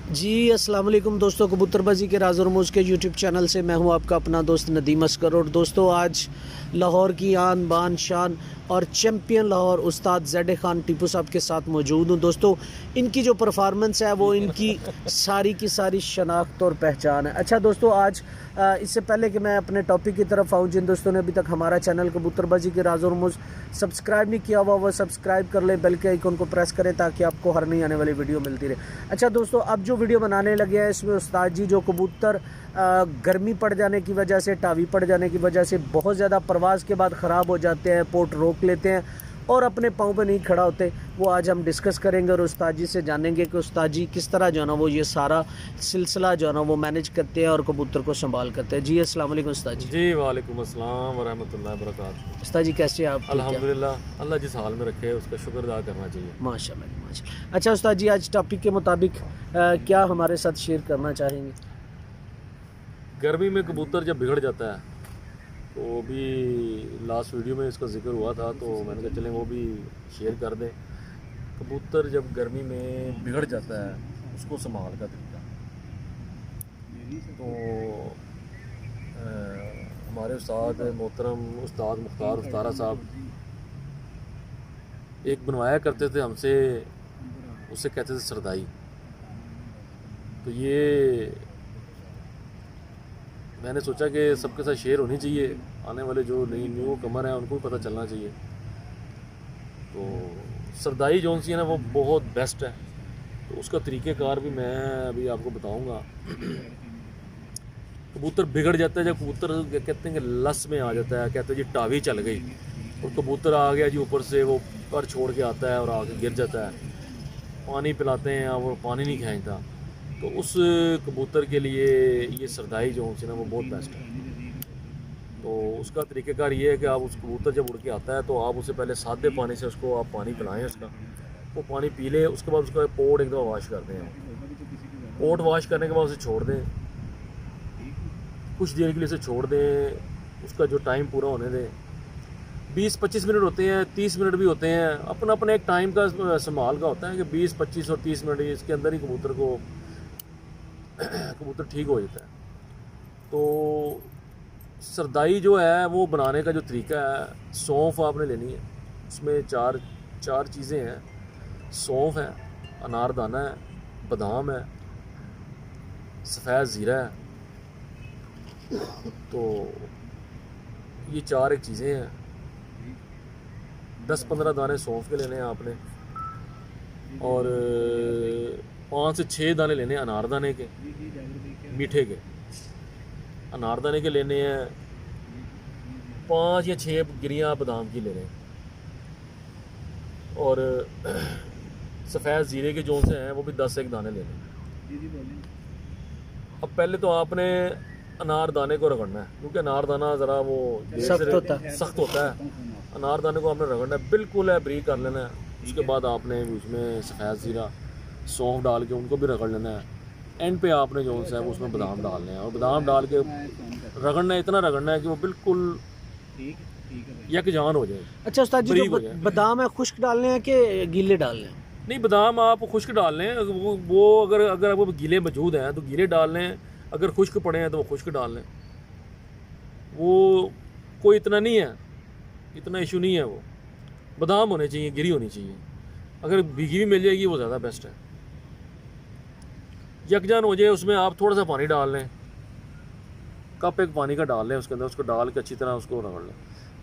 जी अस्सलाम वालेकुम दोस्तों, कबूतरबाजी के राज और मूज़ के यूट्यूब चैनल से मैं हूं आपका अपना दोस्त नदीम अस्कर। और दोस्तों आज लाहौर की आन बान शान और चैम्पियन लाहौर उस्ताद ज़ैड खान टीपू साहब के साथ मौजूद हूं। दोस्तों इनकी जो परफॉर्मेंस है वो इनकी सारी की सारी शनाख्त और पहचान है। अच्छा दोस्तों, आज इससे पहले कि मैं अपने टॉपिक की तरफ आऊँ, जिन दोस्तों ने अभी तक हमारा चैनल कबूतरबाजी के राज और मूज़ सब्सक्राइब नहीं किया हुआ वो सब्सक्राइब कर लें, बेल के आइकन को प्रेस करें ताकि आपको हर नई आने वाली वीडियो मिलती रहे। अच्छा दोस्तों, अब जो वीडियो बनाने लगे हैं इसमें उस्ताद जी जो कबूतर गर्मी पड़ जाने की वजह से, टावी पड़ जाने की वजह से बहुत ज़्यादा परवाज़ के बाद ख़राब हो जाते हैं, पोर्ट रोक लेते हैं और अपने पाँव पे नहीं खड़ा होते, वो आज हम डिस्कस करेंगे और उस्ताद जी से जानेंगे कि उस्ताद जी किस तरह जो है ना वो ये सारा सिलसिला जो है ना वो मैनेज करते हैं और कबूतर को संभाल करते हैं। जी अस्सलाम वालेकुम उस्ताद जी। जी वालेकुम अस्सलाम व रहमतुल्लाहि व बरकातहू। उस्ताद जी कैसे हैं आप? ठीक है? अल्हम्दुलिल्लाह, अल्लाह जिस हाल में रखे उसका शुक्र अदा करना चाहिए। माशाल्लाह माशाल्लाह। अच्छा उस्ताद जी, आज टॉपिक के मुताबिक क्या हमारे साथ शेयर करना चाहेंगे? गर्मी में कबूतर जब बिगड़ जाता है तो भी लास्ट वीडियो में इसका जिक्र हुआ था, तो मैंने कहा चलें वो भी शेयर कर दें। कबूतर जब गर्मी में बिगड़ जाता है उसको संभाल का तरीका, तो हमारे उस्ताद मोहतरम उस्ताद मुख्तार उस्तारा साहब एक बनवाया करते थे हमसे, उससे कहते थे सरदाई। तो ये मैंने सोचा कि सबके साथ शेयर होनी चाहिए, आने वाले जो न्यू कमर हैं उनको भी पता चलना चाहिए। तो सरदाई जौन सी है ना वो बहुत बेस्ट है, तो उसका तरीक़ेकार भी मैं अभी आपको बताऊंगा। कबूतर बिगड़ जाता है जब कबूतर कहते हैं कि लस में आ जाता है, कहते हैं जी टावी चल गई और कबूतर आ गया जी ऊपर से, वो पर छोड़ के आता है और आगे गिर जाता है, पानी पिलाते हैं और पानी नहीं खींचता, तो उस कबूतर के लिए ये सरदाई जो है ना वो बहुत बेस्ट है। तो उसका तरीक़ेकार ये है कि आप उस कबूतर जब उड़ के आता है तो आप उसे पहले सादे पानी से उसको आप पानी पिलाएं, उसका वो पानी पी ले, उसके बाद उसका पोर्ट एक दफ़ा वाश कर दें। पोर्ट वाश करने के बाद उसे छोड़ दें, कुछ देर के लिए उसे छोड़ दें, उसका जो टाइम पूरा होने दें। 20-25 मिनट होते हैं, 30 मिनट भी होते हैं, अपना अपना एक टाइम का संभाल का होता है कि 20, 25 और 30 मिनट इसके अंदर ही कबूतर ठीक हो जाता है। तो सरदाई जो है वो बनाने का जो तरीका है, सौंफ आपने लेनी है, उसमें चार चीज़ें हैं। सौंफ है, अनारदाना है, बादाम है, सफ़ेद ज़ीरा है। तो ये चार एक चीज़ें हैं। 10-15 दाने सौंफ के लेने हैं आपने, और 5 से 6 दाने लेने हैं अनारदाने के, मीठे के अनारदाने के लेने हैं। 5 या 6 गिरियाँ बादाम की लेने हैं, और सफ़ेद ज़ीरे के जोन से हैं वो भी 10 एक दाने लेने हैं। अब पहले तो आपने अनारदाने को रगड़ना है, क्योंकि अनारदाना ज़रा वो सख्त होता है। अनारदाने को आपने रगड़ना है, बिल्कुल है ब्रीक कर लेना है। उसके बाद आपने उसमें सफ़ेद ज़ीरा सौंफ डाल के उनको भी रगड़ लेना है। एंड पे आपने जो है वो उसमें बादाम डालने हैं, और बादाम डाल के रगड़ना है, इतना रगड़ना है कि वो बिल्कुल यकजान हो जाए। अच्छा उस्ताद जी, जो बादाम है खुश्क डालने हैं कि गीले डालने हैं? नहीं, बादाम आप खुश्क डाल लें, वो अगर वो गीले मौजूद हैं तो गीले डाल लें, अगर खुश्क पड़े हैं तो वो खुश्क डाल लें। वो कोई इतना नहीं है, इतना इशू नहीं है। वो बादाम होने चाहिए, गिरी होनी चाहिए, अगर भीगी भी मिल जाएगी वो ज़्यादा बेस्ट है। यकजान हो जाए, उसमें आप थोड़ा सा पानी डाल लें, कप एक पानी का डाल लें उसके अंदर, उसको डाल के अच्छी तरह उसको रगड़ लें।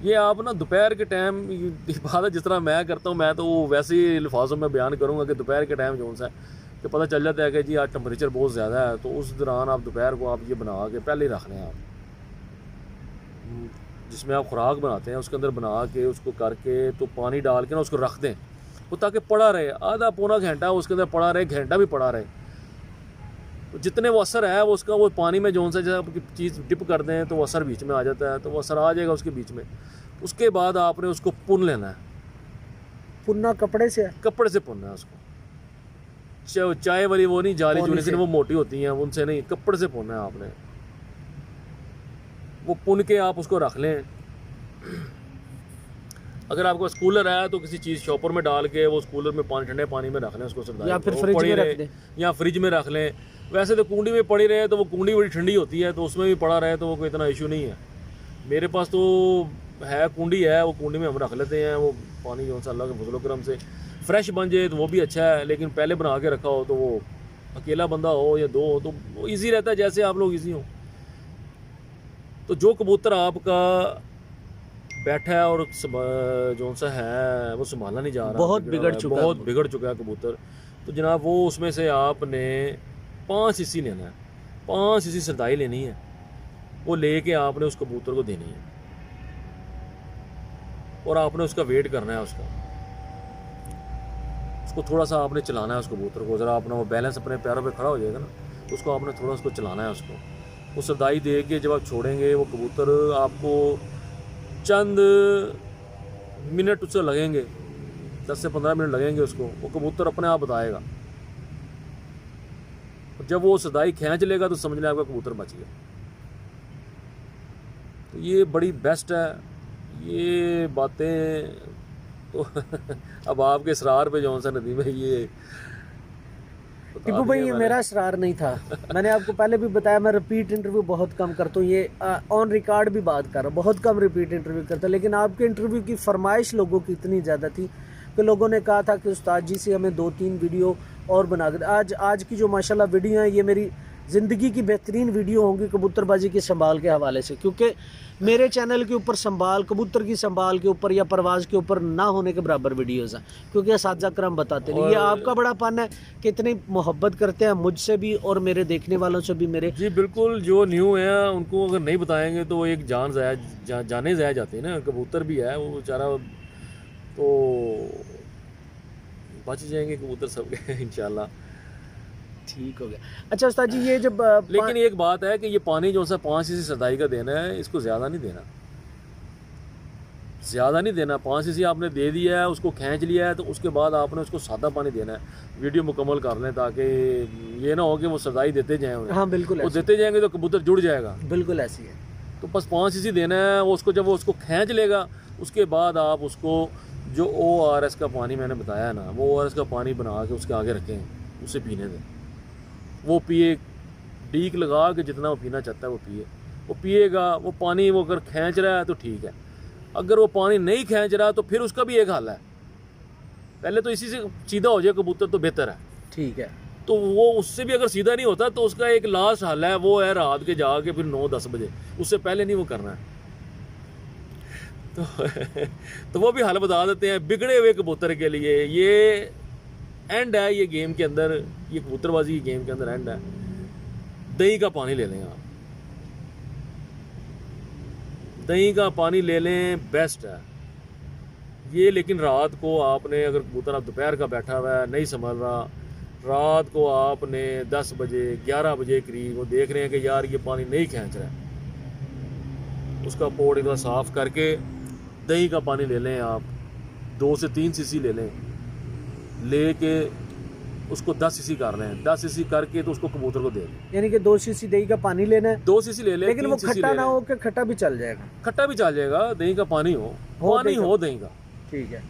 ये आप ना दोपहर के टाइम बात है, जिस तरह मैं करता हूँ, मैं तो वैसे ही अल्फाजों में बयान करूँगा कि दोपहर के टाइम जो सा है कि पता चल जाता है कि जी आज टेम्परेचर बहुत ज़्यादा है, तो उस दौरान आप दोपहर को आप ये बना के पहले ही रख लें। आप जिसमें आप खुराक बनाते हैं उसके अंदर बना के उसको करके तो पानी डाल के ना उसको रख दें, वो ताकि पड़ा रहे, आधा पौना घंटा उसके अंदर पड़ा रहे, घंटा भी पड़ा रहे। तो जितने वो असर है वो उसका, वो पानी में जो सा जैसे चीज़ डिप कर दें तो वो असर बीच में आ जाता है, तो वो असर आ जाएगा उसके बीच में। उसके बाद आपने उसको पुन लेना है। पुनना कपड़े से? कपड़े से पुनना है उसको, चाय वाली वो नहीं, जाली जूली से वो मोटी होती हैं, उनसे नहीं, कपड़े से पुनना है आपने। वो पुन के आप उसको रख लें। अगर आपके पास कूलर है तो किसी चीज़ शॉपर में डाल के वो उस कूलर में पानी, ठंडे पानी में रख लें उसको सरदाई या फिर वो फ्रिज पड़ी में रहे, रख दें। या फ्रिज में रख लें। वैसे तो कुंडी में पड़ी रहे तो वो कुंडी बड़ी ठंडी होती है, तो उसमें भी पड़ा रहे तो वो कोई इतना इशू नहीं है। मेरे पास तो है कुंडी है, वो कुंडी में हम रख लेते हैं। वो पानी जो सा अल्लाह के फजल करम से फ्रेश बन जाए तो वो भी अच्छा है, लेकिन पहले बना के रखा हो तो वो अकेला बंदा हो या दो हो तो वो ईजी रहता है, जैसे आप लोग ईजी हो। तो जो कबूतर आपका बैठा है और जो सा है वो संभाला नहीं जा रहा, बहुत बिगड़ चुका है, बहुत बिगड़ चुका है कबूतर, तो जनाब वो उसमें से आपने 5 सीसी लेना है, 5 सीसी सरदाई लेनी है, वो लेके आपने उस कबूतर को देनी है और आपने उसका वेट करना है। उसको थोड़ा सा आपने चलाना है उस कबूतर को, ज़रा अपना वो बैलेंस अपने पैरों पे खड़ा हो जाएगा ना, तो उसको आपने थोड़ा उसको चलाना है। उसको वो सरदाई दे के जब आप छोड़ेंगे वो कबूतर आपको चंद मिनट उससे लगेंगे, 10 से 15 मिनट लगेंगे उसको, वो कबूतर अपने आप बताएगा। और जब वो सरदाई खींच लेगा तो समझ लें आपका कबूतर बच गया। तो ये बड़ी बेस्ट है ये बातें। तो अब आपके इसरार पे जौन सा नदी में ये टीपू भाई ये मेरा इसरार नहीं था, मैंने आपको पहले भी बताया मैं रिपीट इंटरव्यू बहुत कम करता हूँ, ये ऑन रिकॉर्ड भी बात कर रहा हूँ, बहुत कम रिपीट इंटरव्यू करता, लेकिन आपके इंटरव्यू की फरमाइश लोगों की इतनी ज़्यादा थी कि लोगों ने कहा था कि उस्ताद जी से हमें 2-3 वीडियो और बना कर। आज की जो माशाल्लाह वीडियो है ये मेरी ज़िंदगी की बेहतरीन वीडियो होंगी कबूतरबाजी के संभाल के हवाले से, क्योंकि मेरे चैनल के ऊपर संभाल कबूतर की संभाल के ऊपर या परवाज़ के ऊपर ना होने के बराबर वीडियोज़ हैं, क्योंकि असातिज़ा करम बताते नहीं। ये आपका बड़ा फन है कि इतनी मोहब्बत करते हैं मुझसे भी और मेरे देखने वालों से भी मेरे। जी बिल्कुल, जो न्यू है उनको अगर नहीं बताएंगे तो वो एक जाने ज़ाया जाती है ना। कबूतर भी है वो बेचारा, तो बच जाएंगे कबूतर सबके इंशाल्लाह। ठीक हो गया। अच्छा उस्ताद जी ये जब लेकिन एक बात है कि ये पानी जो सा 5 सीसी सरदाई का देना है, इसको ज़्यादा नहीं देना, ज़्यादा नहीं देना। 5 सीसी आपने दे दिया है, उसको खींच लिया है, तो उसके बाद आपने उसको सादा पानी देना है। वीडियो मुकम्मल कर लें ताकि ये ना हो कि वो सरदाई देते जाएँ उन्हें। हाँ बिल्कुल, वो देते जाएंगे तो कबूतर जुड़ जाएगा। बिल्कुल ऐसी है। तो बस 5 सीसी देना है वो उसको। जब वो उसको खींच लेगा उसके बाद आप उसको जो ORS का पानी मैंने बताया ना, वो ORS का पानी बना के उसके आगे रखें, उसे पीने दें, वो पिए, डीक लगा के जितना वो पीना चाहता है वो पिए, वो पिएगा। वो पानी वो अगर खींच रहा है तो ठीक है, अगर वो पानी नहीं खींच रहा तो फिर उसका भी एक हल है, पहले तो इसी से सीधा हो जाए कबूतर तो बेहतर है। ठीक है, तो वो उससे भी अगर सीधा नहीं होता तो उसका एक लास्ट हल है, वो है रात के जाके फिर 9-10 बजे, उससे पहले नहीं वो करना है। तो वो भी हल बता देते हैं बिगड़े हुए कबूतर के लिए। ये एंड है ये गेम के अंदर, ये कबूतरबाजी की गेम के अंदर एंड है। दही का पानी ले लें आप, दही का पानी ले लें, बेस्ट है ये। लेकिन रात को आपने, अगर कबूतर आप दोपहर का बैठा हुआ है नहीं संभल रहा, रात को आपने 10 बजे 11 बजे करीब वो देख रहे हैं कि यार ये पानी नहीं खींच रहा है, उसका पोट इतना साफ़ करके दही का पानी ले लें आप, 2 से 3 सीसी ले लें, लेके उसको 10 सीसी कर लें, 10 सीसी करके तो उसको कबूतर को दे दें। यानी कि 2 सीसी दही का पानी लेना है, 2 सीसी ले लें, लेकिन वो खट्टा ना हो कि खट्टा भी चल जाएगा। खट्टा भी चल जाएगा, दही का पानी हो पानी हो दही का, ठीक है।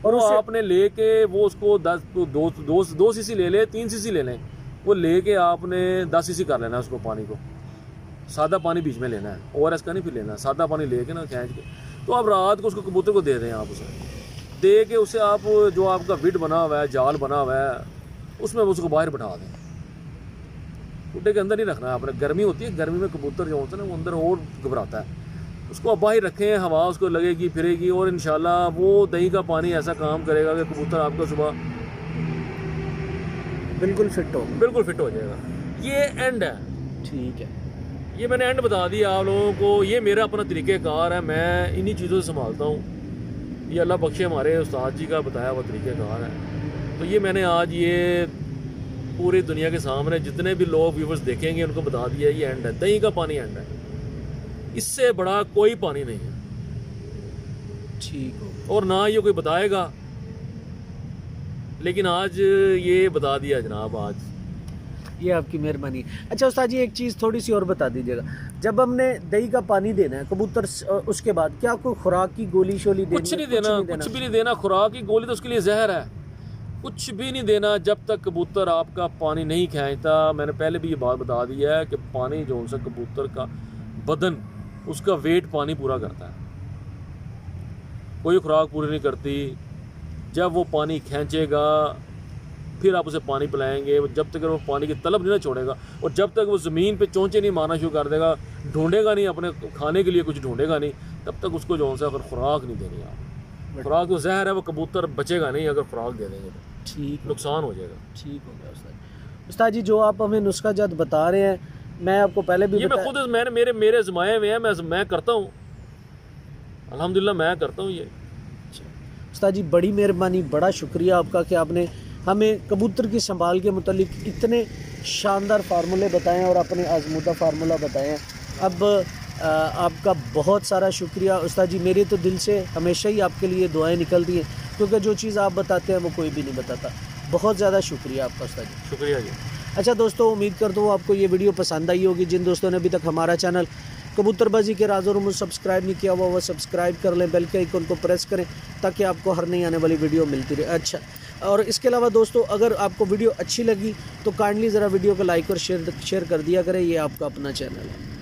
और वो आपने लेके वो उसको 2 सीसी ले लें, 3 सीसी ले लें, वो लेके आपने 10 सीसी कर लेना है उसको पानी को। सादा पानी बीच में लेना है, ORS का नहीं फिर लेना, सादा पानी लेके ना खींच के, तो आप रात को उसको कबूतर को दे दें। आप उसे दे के उसे आप जो आपका विड बना हुआ है, जाल बना हुआ है, उसमें उसको बाहर बैठा दें। गुड्डे के अंदर नहीं रखना है आपने, गर्मी होती है, गर्मी में कबूतर जो होता है ना वो अंदर और घबराता है, उसको आप बाहर रखें, हवा उसको लगेगी फिरेगी, और इंशाल्लाह वो दही का पानी ऐसा काम करेगा कि कबूतर आपका सुबह बिल्कुल फिट हो जाएगा। ये एंड है, ठीक है। ये मैंने एंड बता दिया आप लोगों को। ये मेरा अपना तरीक़ेकार है, मैं इन्हीं चीज़ों से संभालता हूँ। ये अल्लाह बख्शे हमारे उस्ताद जी का बताया हुआ तरीक़ेकार है। तो ये मैंने आज ये पूरी दुनिया के सामने जितने भी लोग व्यूवर्स देखेंगे उनको बता दिया ये एंड है, दही का पानी एंड है, इससे बड़ा कोई पानी नहीं है, ठीक हो। और ना ये कोई बताएगा, लेकिन आज ये बता दिया जनाब। आज ये आपकी मेहरबानी है। अच्छा उस्ताद जी, एक चीज़ थोड़ी सी और बता दीजिएगा, जब हमने दही का पानी देना है कबूतर उसके बाद क्या कोई खुराक की गोली शोली देनी कुछ है? नहीं देना, कुछ भी नहीं देना। खुराक की गोली तो उसके लिए जहर है, कुछ भी नहीं देना जब तक कबूतर आपका पानी नहीं खींचता। मैंने पहले भी ये बात बता दी है कि पानी जो सा कबूतर का बदन, उसका वेट पानी पूरा करता है, कोई खुराक पूरी नहीं करती। जब वो पानी खींचेगा फिर आप उसे पानी पिलाएंगे, जब तक वो पानी की तलब नहीं ना छोड़ेगा, और जब तक वो ज़मीन पे चोंचे नहीं मारना शुरू कर देगा, ढूंढेगा नहीं अपने खाने के लिए, कुछ ढूंढेगा नहीं, तब तक उसको जो सा अगर खुराक नहीं देनी आप। खुराक तो जहर है, वो कबूतर बचेगा नहीं अगर खुराक दे देंगे तो, ठीक नुकसान हो जाएगा। ठीक हो गया उस्ताद। उस्ताद जी जो आप हमें नुस्खा जात बता रहे हैं, मैं आपको पहले भी ये मैं खुद मेरे ज़माए में है, मैं करता हूँ, अल्हम्दुलिल्लाह मैं करता हूँ ये। उस्ताद जी बड़ी मेहरबानी, बड़ा शुक्रिया आपका कि आपने हमें कबूतर की संभाल के मुतालिक इतने शानदार फार्मूले बताएं और अपने आजमूदा फार्मूला बताएं। अब आपका बहुत सारा शुक्रिया उस्ताद जी। मेरे तो दिल से हमेशा ही आपके लिए दुआएं निकलती हैं, क्योंकि जो चीज़ आप बताते हैं वो कोई भी नहीं बताता। बहुत ज़्यादा शुक्रिया आपका उस्ताद जी। शुक्रिया जी। अच्छा दोस्तों, उम्मीद करता हूँ आपको ये वीडियो पसंद आई होगी। जिन दोस्तों ने अभी तक हमारा चैनल कबूतरबाजी के राज़ और रूमूज़ सब्सक्राइब नहीं किया हुआ वो सब्सक्राइब कर लें, बेल के आइकन को प्रेस करें ताकि आपको हर नई आने वाली वीडियो मिलती रहे। अच्छा, और इसके अलावा दोस्तों अगर आपको वीडियो अच्छी लगी तो काइंडली ज़रा वीडियो को लाइक और शेयर कर दिया करें। ये आपका अपना चैनल है।